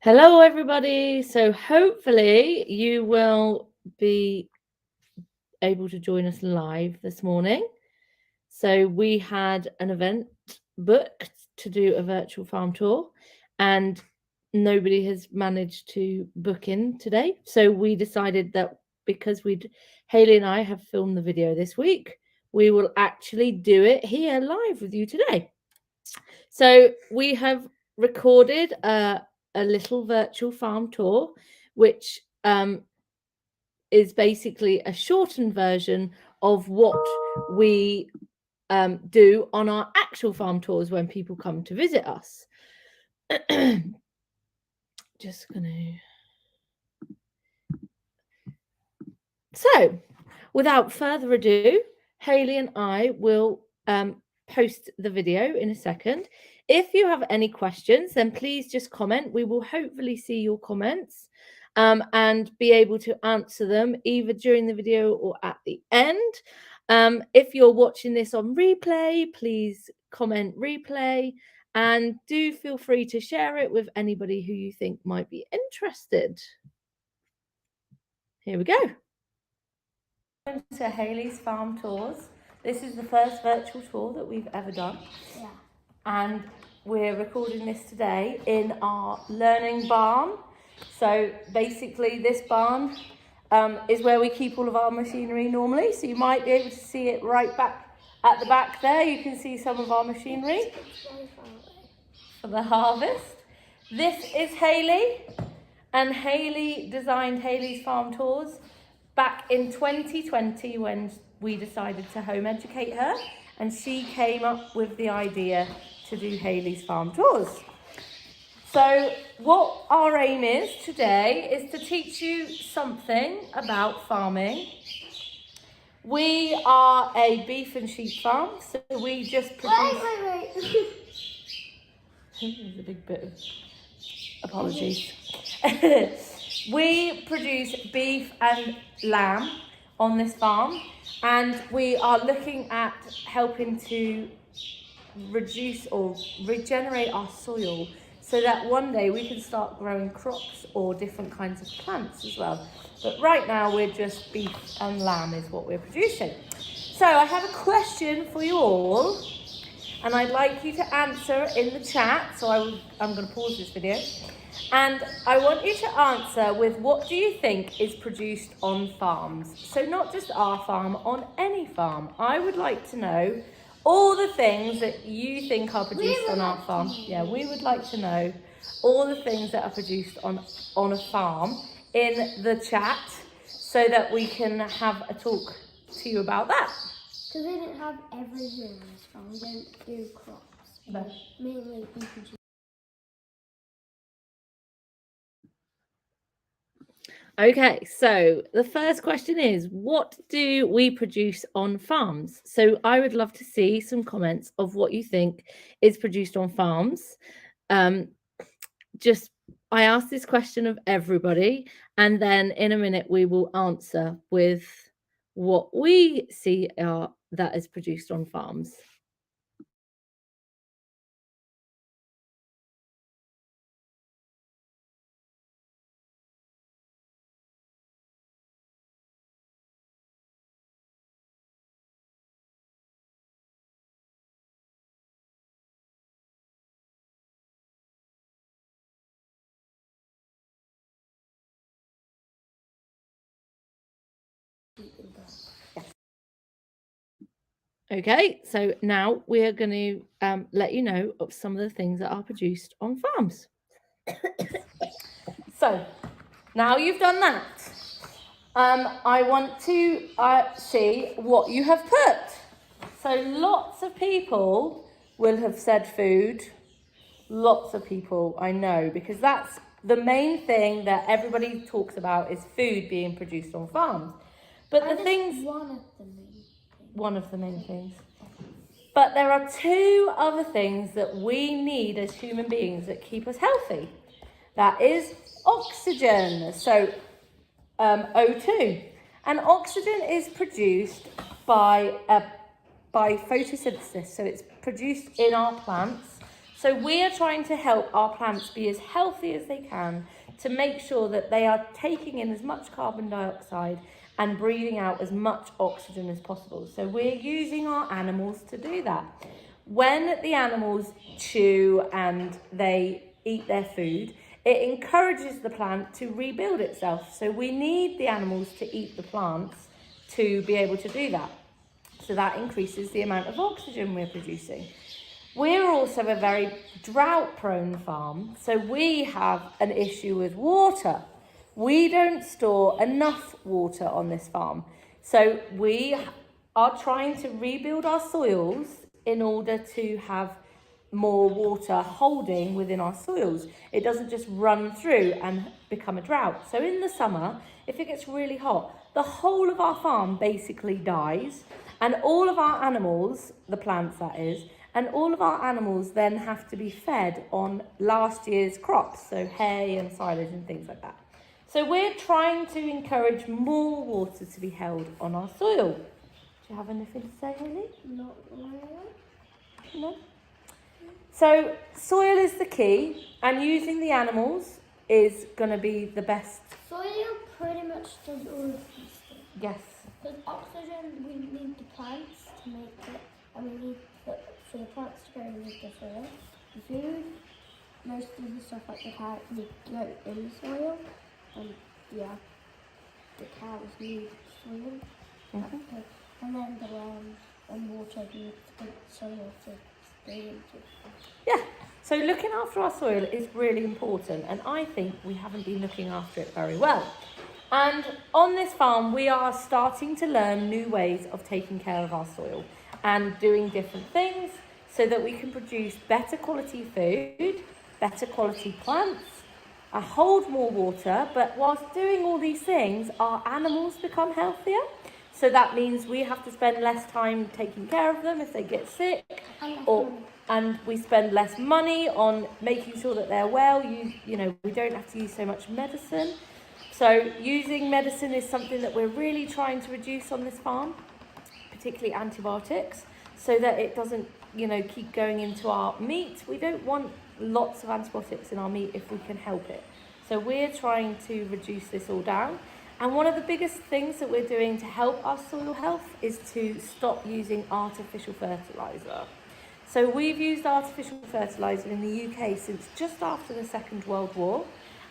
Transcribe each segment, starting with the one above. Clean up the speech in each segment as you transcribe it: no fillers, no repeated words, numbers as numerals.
Hello, everybody. So hopefully you will be able to join us live this morning. So we had an event booked to do a virtual farm tour, and nobody has managed to book in today. So we decided that because Hayley and I have filmed the video this week, we will actually do it here live with you today. So we have recorded a little virtual farm tour, which is basically a shortened version of what we do on our actual farm tours when people come to visit us. Just gonna. So, without further ado, Hayley and I will post the video in a second. If you have any questions, then please just comment. We will hopefully see your comments and be able to answer them either during the video or at the end. If you're watching this on replay, please comment replay and do feel free to share it with anybody who you think might be interested. Here we go. Welcome to Hayleys Farm Tours. This is the first virtual tour that we've ever done. Yeah. And we're recording this today in our learning barn. So basically this barn is where we keep all of our machinery normally. So you might be able to see it right back at the back there. You can see some of our machinery for the harvest. This is Hayley, and Hayley designed Hayleys Farm Tours back in 2020 when we decided to home educate her, and she came up with the idea to do Hayleys Farm Tours. So what our aim is today is to teach you something about farming. We are a beef and sheep farm, so we just produce... Wait. There's a big bit of apologies. We produce beef and lamb on this farm, and we are looking at helping to reduce or regenerate our soil so that one day we can start growing crops or different kinds of plants as well. But right now we're just beef and lamb is what we're producing. So I have a question for you all, and I'd like you to answer in the chat. So I'm going to pause this video. And I want you to answer with what do you think is produced on farms? So not just our farm, on any farm. I would like to know all the things that you think are produced on our farm. Yeah, we would like to know all the things that are produced on a farm in the chat so that we can have a talk to you about that. Because we don't have everything on this farm. We don't do crops. No. Mainly beef and sheep. Okay, so the first question is, what do we produce on farms? So I would love to see some comments of what you think is produced on farms. I asked this question of everybody, and then in a minute we will answer with what we see that is produced on farms. Okay, so now we are going to let you know of some of the things that are produced on farms. So, now you've done that, I want to see what you have put. So lots of people will have said food. Lots of people, I know, because that's the main thing that everybody talks about is food being produced on farms. But the things... One of the main things. But there are two other things that we need as human beings that keep us healthy. That is oxygen, so O2. And oxygen is produced by photosynthesis, so it's produced in our plants So we are trying to help our plants be as healthy as they can to make sure that they are taking in as much carbon dioxide and breathing out as much oxygen as possible. So we're using our animals to do that. When the animals chew and they eat their food, it encourages the plant to rebuild itself. So we need the animals to eat the plants to be able to do that. So that increases the amount of oxygen we're producing. We're also a very drought-prone farm, so we have an issue with water. We don't store enough water on this farm. So we are trying to rebuild our soils in order to have more water holding within our soils. It doesn't just run through and become a drought. So in the summer, if it gets really hot, the whole of our farm basically dies, and all of our animals, the plants that is, and all of our animals then have to be fed on last year's crops, so hay and silage and things like that. So we're trying to encourage more water to be held on our soil. Do you have anything to say, Hayley? Not really. No? So soil is the key, and using the animals is going to be the best. Soil pretty much does all of these things. Yes. Because oxygen, we need the plants to make it, and we need for the plants to grow, we need the soil. The food, most of the stuff like the carrots need to go in the soil, and yeah, the cows need soil. Mm-hmm. And then the lambs and water need the soil to stay into. Yeah, so looking after our soil is really important, and I think we haven't been looking after it very well. And on this farm, we are starting to learn new ways of taking care of our soil and doing different things so that we can produce better quality food, better quality plants, hold more water, but whilst doing all these things, our animals become healthier. So that means we have to spend less time taking care of them if they get sick, and we spend less money on making sure that they're well. You know, we don't have to use so much medicine. So using medicine is something that we're really trying to reduce on this farm, particularly antibiotics, so that it doesn't, keep going into our meat. We don't want lots of antibiotics in our meat if we can help it. So we're trying to reduce this all down. And one of the biggest things that we're doing to help our soil health is to stop using artificial fertiliser. So we've used artificial fertiliser in the UK since just after the Second World War,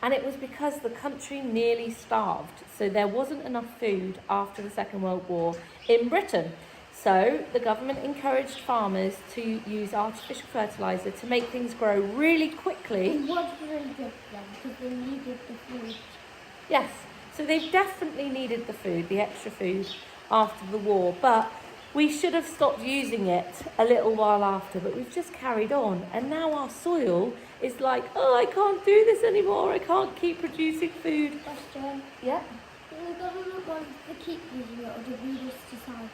and it was because the country nearly starved. So there wasn't enough food after the Second World War in Britain. So the government encouraged farmers to use artificial fertiliser to make things grow really quickly. It was really good for them because they needed the food. Yes. So they've definitely needed the food, the extra food, after the war, but we should have stopped using it a little while after, but we've just carried on, and now our soil is like, I can't do this anymore, I can't keep producing food. Question. Yeah? The government wants to keep using it, or do we just decide,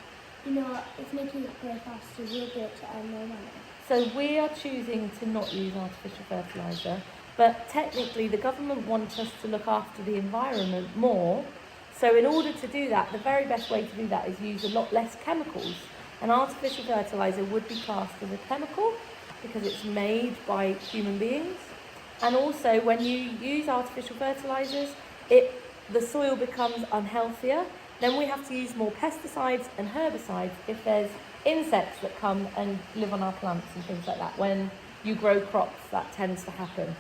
it's making it grow faster, we'll do it to earn more money? So we are choosing to not use artificial fertiliser. But technically, the government wants us to look after the environment more. So in order to do that, the very best way to do that is use a lot less chemicals. And artificial fertiliser would be classed as a chemical because it's made by human beings. And also, when you use artificial fertilisers, the soil becomes unhealthier. Then we have to use more pesticides and herbicides if there's insects that come and live on our plants and things like that. When you grow crops, that tends to happen.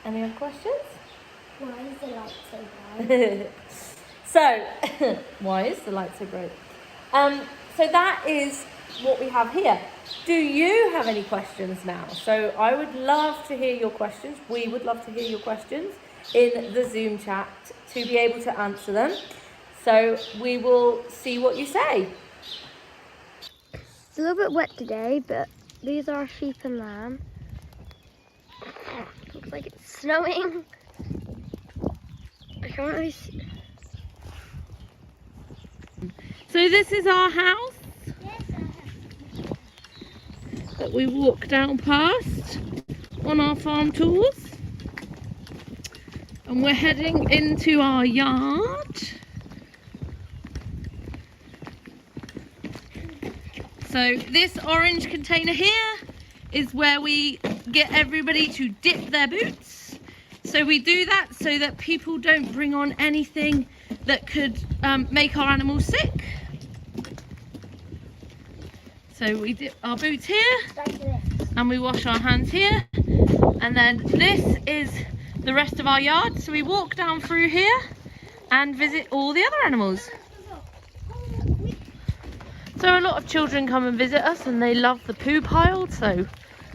Any other questions? Why is the light so bright? So, why is the light so bright? So that is what we have here. Do you have any questions now? So I would love to hear your questions. We would love to hear your questions in the Zoom chat to be able to answer them. So we will see what you say. It's a little bit wet today, but these are sheep and lamb. Looks like it's snowing. I can't really see. So this is our house that we walk down past on our farm tours. And we're heading into our yard. So this orange container here is where we get everybody to dip their boots. So we do that so that people don't bring on anything that could make our animals sick. So we dip our boots here and we wash our hands here. And then this is the rest of our yard. So we walk down through here and visit all the other animals. So a lot of children come and visit us and they love the poo pile. So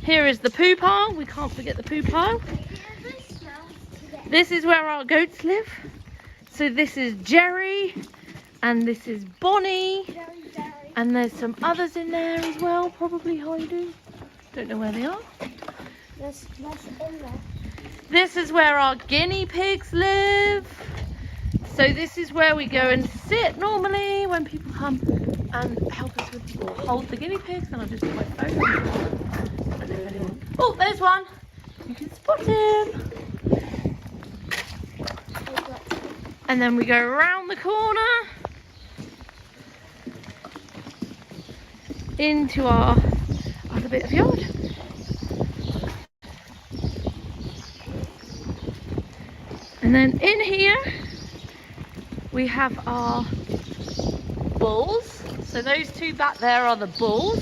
here is the poo pile. We can't forget the poo pile. This is where our goats live. So this is Jerry and this is Bonnie. And there's some others in there as well, probably Hayley. Don't know where they are. This is where our guinea pigs live. So this is where we go and sit normally when people come and help us with or hold the guinea pigs. And I'll just put my phone. I don't know if anyone. Oh, there's one. You can spot him. And then we go around the corner into our other bit of yard. And then in here we have our bulls. So those two back there are the bulls.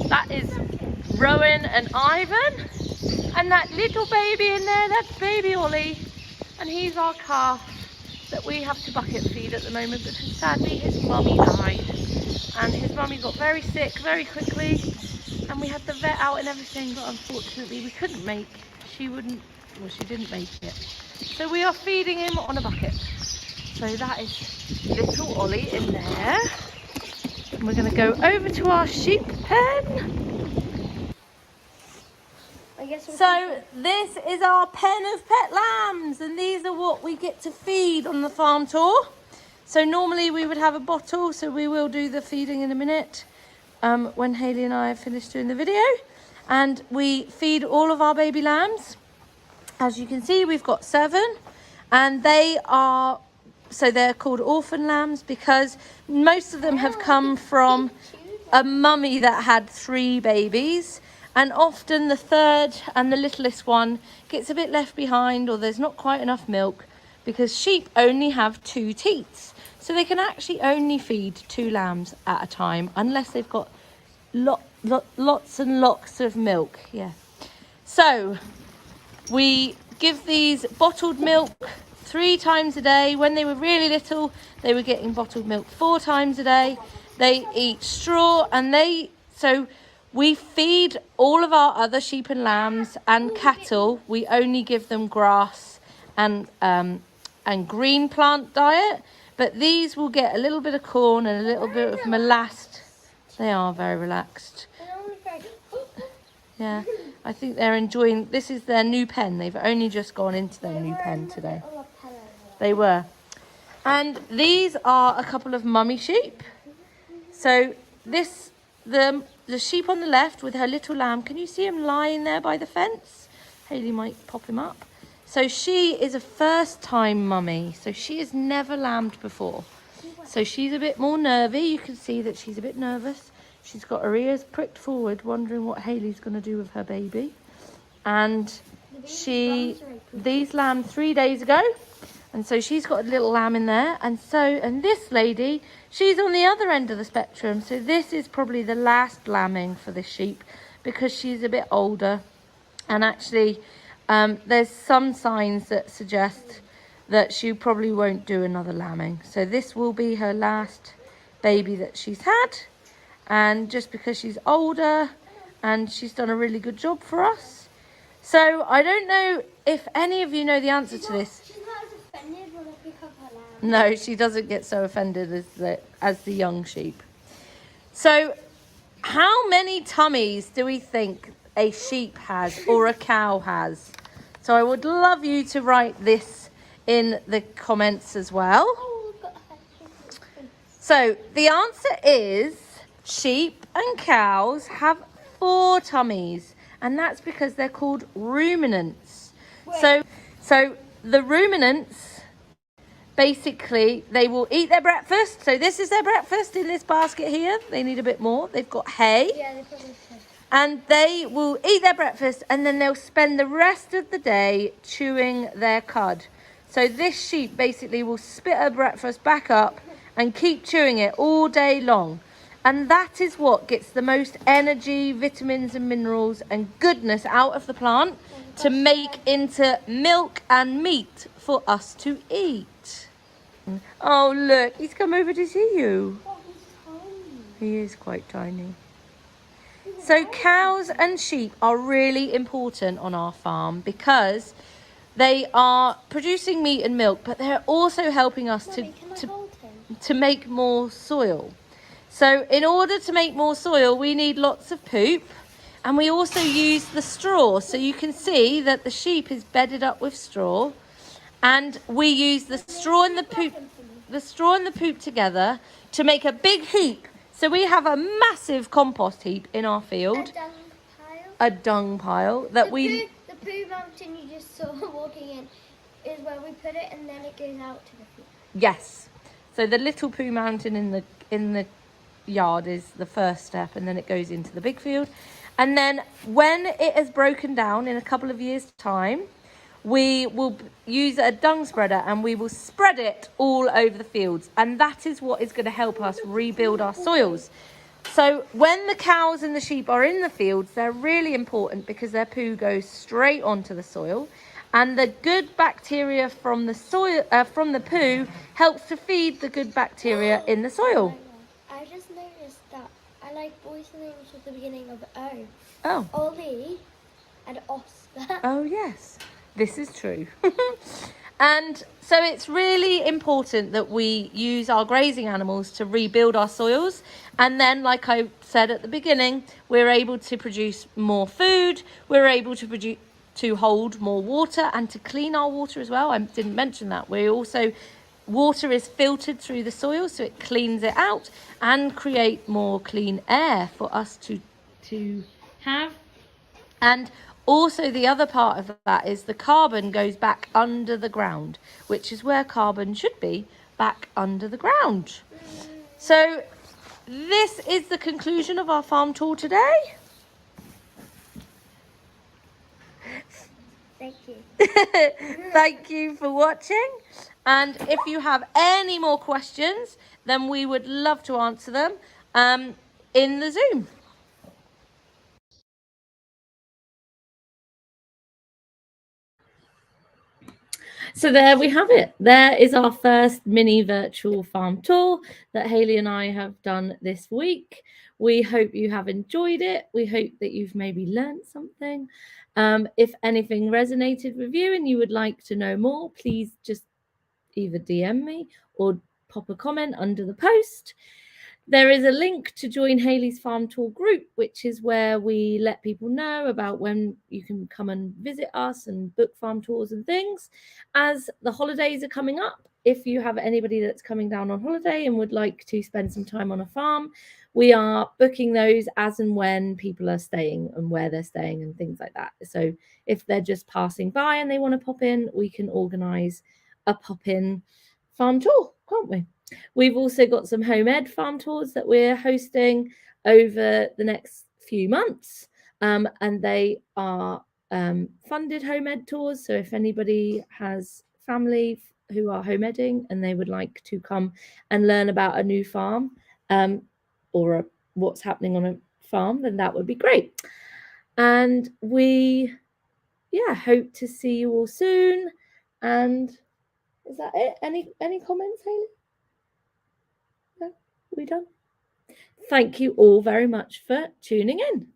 That is Rowan and Ivan. And that little baby in there, that's baby Ollie. And he's our calf that we have to bucket feed at the moment because sadly his mummy died. And his mummy got very sick very quickly. And we had the vet out and everything, but unfortunately we couldn't make, she didn't make it. So we are feeding him on a bucket. So that is little Ollie in there. And we're going to go over to our sheep pen. So this is our pen of pet lambs, and these are what we get to feed on the farm tour. So normally we would have a bottle, so we will do the feeding in a minute when Hayley and I have finished doing the video. And we feed all of our baby lambs. As you can see, we've got 7, and they're called orphan lambs because most of them have come from a mummy that had 3 babies. And often the third and the littlest one gets a bit left behind, or there's not quite enough milk because sheep only have 2 teats. So they can actually only feed 2 lambs at a time unless they've got lots and lots of milk. Yeah. So we give these bottled milk 3 times a day. When they were really little, they were getting bottled milk 4 times a day. They eat straw and we feed all of our other sheep and lambs and cattle. We only give them grass and green plant diet. But these will get a little bit of corn and a little bit of molasses. They are very relaxed. Yeah, I think they're enjoying. This is their new pen. They've only just gone into their new pen today. They were. And these are a couple of mummy sheep. So the sheep on the left with her little lamb, can you see him lying there by the fence? Hayley might pop him up. So she is a first time mummy. So she has never lambed before. So she's a bit more nervy. You can see that she's a bit nervous. She's got her ears pricked forward, wondering what Hayley's going to do with her baby. And these lambed 3 days ago. And so she's got a little lamb in there. And this lady, she's on the other end of the spectrum. So this is probably the last lambing for this sheep because she's a bit older. And actually, there's some signs that suggest that she probably won't do another lambing. So this will be her last baby that she's had. And just because she's older and she's done a really good job for us. So I don't know if any of you know the answer to this. No, she doesn't get so offended as the young sheep. So how many tummies do we think a sheep has or a cow has? So I would love you to write this in the comments as well. So the answer is sheep and cows have 4 tummies, and that's because they're called ruminants. So the ruminants basically they will eat their breakfast. So this is their breakfast in this basket here. They need a bit more. They've got hay. Yeah, they probably should. And they will eat their breakfast and then they'll spend the rest of the day chewing their cud. So this sheep basically will spit her breakfast back up and keep chewing it all day long. And that is what gets the most energy, vitamins and minerals and goodness out of the plant to make into milk and meat for us to eat. Oh, look, he's come over to see you. Oh, he's tiny. He is quite tiny. So cows and sheep are really important on our farm because they are producing meat and milk, but they're also helping us Mummy, can I hold him? to make more soil. So in order to make more soil, we need lots of poop, and we also use the straw. So you can see that the sheep is bedded up with straw, and we use the straw and the poop together to make a big heap. So we have a massive compost heap in our field. A dung pile? That The poo mountain you just saw walking in is where we put it, and then it goes out to the field. Yes. So the little poo mountain in the yard is the first step, and then it goes into the big field. And then when it has broken down in a couple of years' time, we will use a dung spreader and we will spread it all over the fields. And that is what is going to help us rebuild our soils. So when the cows and the sheep are in the fields, they're really important because their poo goes straight onto the soil. And the good bacteria from the soil, from the poo, helps to feed the good bacteria in the soil. I just noticed that I like boys' names with the beginning of O. Oh. Ollie and Oscar. Oh, yes. This is true. And so it's really important that we use our grazing animals to rebuild our soils. And then, like I said at the beginning, we're able to produce more food. We're able to hold more water and to clean our water as well. I didn't mention that. Water is filtered through the soil, so it cleans it out and create more clean air for us to have. And also the other part of that is the carbon goes back under the ground, which is where carbon should be, back under the ground. So this is the conclusion of our farm tour today. Thank you. Thank you for watching. And if you have any more questions, then we would love to answer them in the Zoom. So there we have it. There is our first mini virtual farm tour that Hayley and I have done this week. We hope you have enjoyed it. We hope that you've maybe learned something. If anything resonated with you and you would like to know more, please just either DM me or pop a comment under the post. There is a link to join Hayleys Farm Tour group, which is where we let people know about when you can come and visit us and book farm tours and things. As the holidays are coming up, if you have anybody that's coming down on holiday and would like to spend some time on a farm, we are booking those as and when people are staying and where they're staying and things like that. So if they're just passing by and they want to pop in, we can organise a pop-in farm tour, can't we? We've also got some home ed farm tours that we're hosting over the next few months, and they are funded home ed tours. So if anybody has family who are home edding and they would like to come and learn about a new farm or what's happening on a farm, then that would be great. And we hope to see you all soon. And is that it? Any comments, Hayley? No? Are we done? Thank you all very much for tuning in.